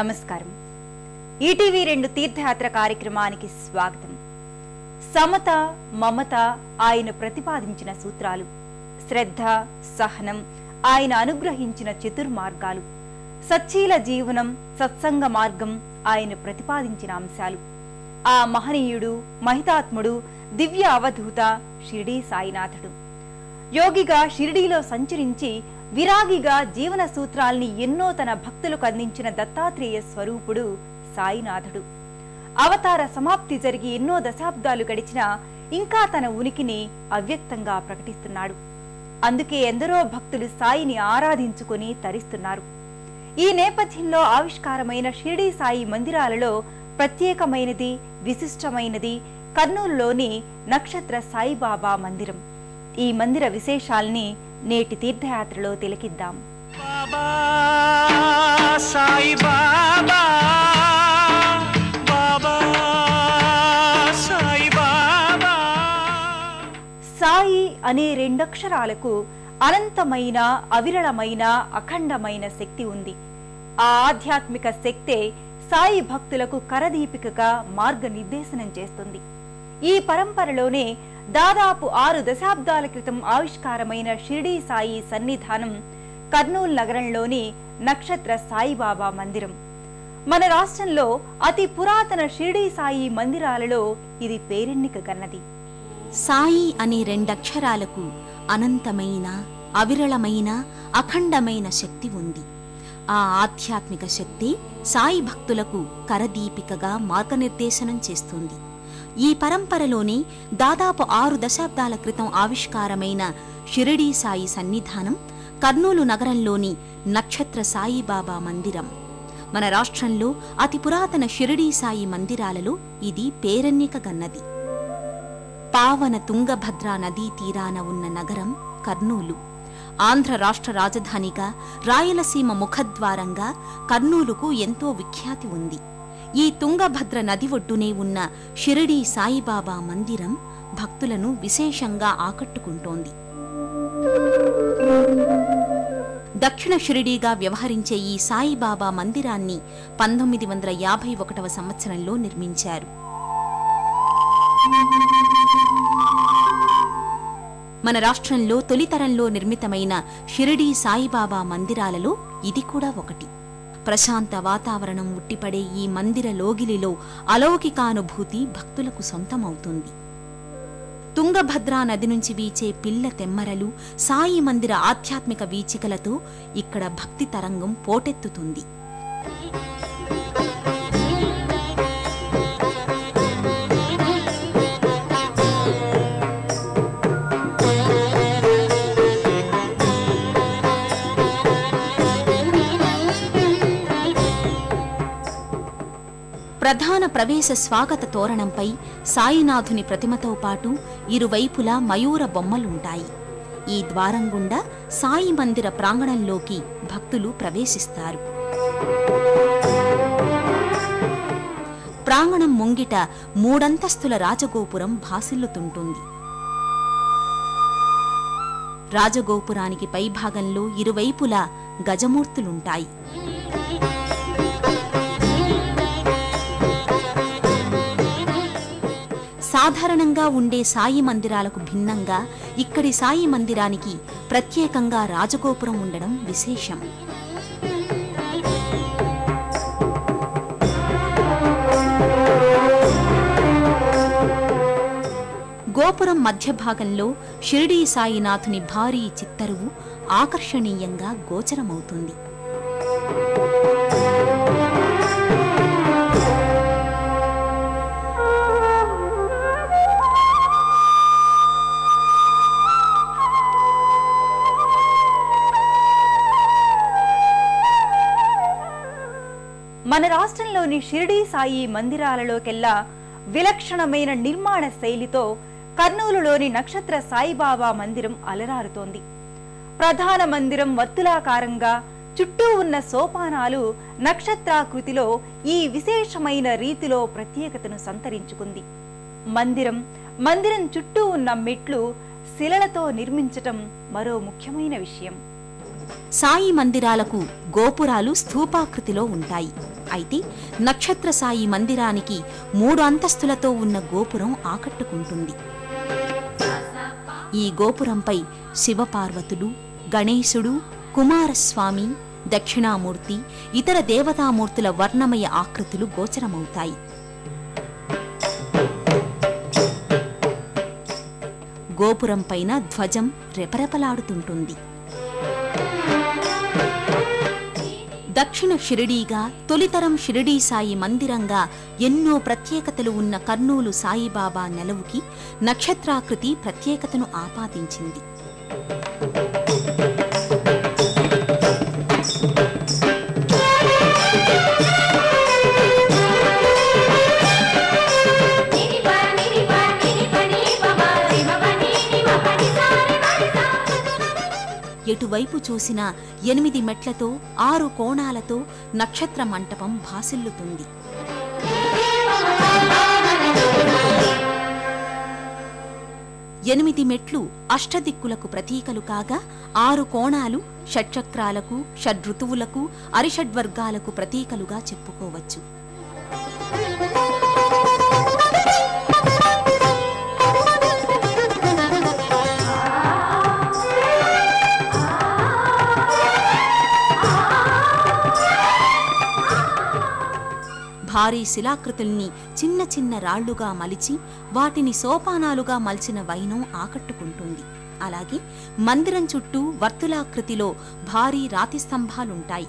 నమస్కారం. ఈటీవీ 2 తీర్థయాత్ర కార్యక్రమానికి స్వాగతం. సమత, మమత ఆయన ప్రతిపాదించిన సూత్రాలు, శ్రద్ధ, సహనం ఆయన అనుగ్రహించిన చతుర్మార్గాలు, సచ్చీల జీవనం, సత్సంగ మార్గం ఆయన ప్రతిపాదించిన అంశాలు. ఆ మహనీయుడు, మహితాత్ముడు, దివ్య అవధూత షిరిడీ సాయినాథుడు. యోగిగా షిరిడీలో సంచరించి విరాగిగా జీవన సూత్రాల్ని ఎన్నో తన భక్తులకు అందించిన దత్తాత్రేయ స్వరూపుడు సాయినాథుడు. అవతార సమాప్తి జరిగి ఎన్నో దశాబ్దాలు గడిచినా ఇంకా తన ఉనికిని అవ్యక్తంగా ప్రకటిస్తున్నాడు. అందుకే ఎందరో భక్తులు సాయిని ఆరాధించుకుని తరిస్తున్నారు. ఈ నేపథ్యంలో ఆవిష్కారమైన షిరిడీ సాయి మందిరాలలో ప్రత్యేకమైనది, విశిష్టమైనది కర్నూలులోని నక్షత్ర సాయిబాబా మందిరం. ఈ మందిర విశేషాల్ని నేటి తీర్థయాత్రలో తిలకిద్దాం. బాబా సాయి బాబా, బాబా సాయి బాబా. సాయి అనే రెండక్షరాలకు అనంతమైన, అవిరళమైన, అఖండమైన శక్తి ఉంది. ఆ ఆధ్యాత్మిక శక్తే సాయి భక్తులకు కరదీపికగా మార్గనిర్దేశనం చేస్తుంది. ఈ పరంపరలోనే దాదాపు 6 దశాబ్దాల క్రితం ఆవిష్కారమైన షిరిడీ సాయి సన్నిధానం కర్నూలు నగరంలోని నక్షత్ర సాయిబాబా మందిరం. మన రాష్ట్రంలో అతి పురాతన షిరిడీ సాయి మందిరాలలో ఇది పేరెన్నిక గన్నది. సాయి అనే రెండక్షరాలకు అనంతమైన, అవిరళమైన, అఖండమైన శక్తి ఉంది. ఆ ఆధ్యాత్మిక శక్తి సాయి భక్తులకు కరదీపికగా మార్గనిర్దేశనం చేస్తుంది. ఈ పరంపరలోనే దాదాపు 6 దశాబ్దాల క్రితం ఆవిష్కారమైన షిరిడీ సాయి సన్నిధానం కర్నూలు నగరంలోని నక్షత్ర సాయిబాబా మందిరం. మన రాష్ట్రంలో అతి పురాతన షిరిడీ సాయి మందిరాలలో ఇది పేరెన్నిక గన్నది. పావన తుంగభద్రా నదీ తీరాన ఉన్న నగరం కర్నూలు. ఆంధ్ర రాష్ట్ర రాజధానిగా, రాయలసీమ ముఖద్వారంగా కర్నూలుకు ఎంతో విఖ్యాతి ఉంది. ఈ తుంగభద్ర నది ఒడ్డునే ఉన్న షిరిడీ సాయిబాబా మందిరం భక్తులను విశేషంగా ఆకట్టుకుంటోంది. దక్షిణ షిరిడీగా వ్యవహరించే ఈ సాయిబాబా మందిరాన్ని 1951వ సంవత్సరంలో నిర్మించారు. మన రాష్ట్రంలో తొలితరంలో నిర్మితమైన షిరిడీ సాయిబాబా మందిరాలలో ఇది కూడా ఒకటి. ప్రశాంత వాతావరణం ఉట్టిపడే ఈ మందిర లోగిలిలో అలౌకికానుభూతి భక్తులకు సొంతమవుతుంది. తుంగభద్రా నది నుంచి వీచే పిల్ల తెమ్మరలు, సాయి మందిర ఆధ్యాత్మిక వీచికలతో ఇక్కడ భక్తి తరంగం పోటెత్తుతుంది. ప్రధాన ప్రవేశ స్వాగత తోరణంపై సాయినాథుని ప్రతిమతో పాటు ఇరువైపులా మయూర బొమ్మలుంటాయి. ఈ ద్వారం గుండా సాయి మందిర ప్రాంగణంలోకి భక్తులు ప్రవేశిస్తారు. ప్రాంగణం ముంగిట 3 అంతస్తుల రాజగోపురం భాసిల్లుతుంటుంది. రాజగోపురానికి పైభాగంలో ఇరువైపులా గజమూర్తులుంటాయి. సాధారణంగా ఉండే సాయి మందిరాలకు భిన్నంగా ఇక్కడి సాయి మందిరానికి ప్రత్యేకంగా రాజగోపురం ఉండడం విశేషం. గోపురం మధ్య భాగంలో షిరిడీ సాయినాథుని భారీ చిత్తరువు ఆకర్షణీయంగా గోచరమవుతుంది. మన రాష్ట్రంలోని షిరిడీ సాయి మందిరాలలోకెల్లా విలక్షణమైన నిర్మాణ శైలితో కర్నూలులోని నక్షత్ర సాయిబాబా మందిరం అలరారుతోంది. ప్రధాన మందిరం వర్తులాకారంగా, చుట్టూ ఉన్న సోపానాలు నక్షత్రాకృతిలో ఈ విశేషమైన రీతిలో ప్రత్యేకతను సంతరించుకుంది. మందిరం చుట్టూ ఉన్న మెట్లు శిలలతో నిర్మించటం మరో ముఖ్యమైన విషయం. సాయి మందిరాలకు గోపురాలు స్థూపాకృతిలో ఉంటాయి. అయితే నక్షత్ర సాయి మందిరానికి 3 అంతస్తులతో ఉన్న గోపురం ఆకట్టుకుంటుంది. ఈ గోపురంపై శివపార్వతులు, గణేశుడు, కుమారస్వామి, దక్షిణామూర్తి, ఇతర దేవతామూర్తుల వర్ణమయ ఆకృతులు గోచరమవుతాయి. గోపురం పైన ధ్వజం రెపరెపలాడుతుంటుంది. దక్షిణ షిరిడీగా, తొలితరం షిరిడీ సాయి మందిరంగా ఎన్నో ప్రత్యేకతలు ఉన్న కర్నూలు సాయిబాబా నెలవుకి నక్షత్రాకృతి ప్రత్యేకతను ఆపాదించింది. ఎటువైపు చూసినా 8 మెట్లతో 6 కోణాలతో నక్షత్ర మంటపం భాసిల్లుతుంది. ఎనిమిది మెట్లు అష్టదిక్కులకు ప్రతీకలు కాగా 6 కోణాలు షట్చక్రాలకు, షడ్ఋతువులకు, అరిషడ్వర్గాలకు ప్రతీకలుగా చెప్పుకోవచ్చు. భారీ శిలాకృతుల్ని చిన్న చిన్న రాళ్లుగా మలిచి వాటిని సోపానాలుగా మలిచిన వైనం ఆకట్టుకుంటుంది. అలాగే మందిరం చుట్టూ వర్తులాకృతిలో భారీ రాతి స్తంభాలుంటాయి.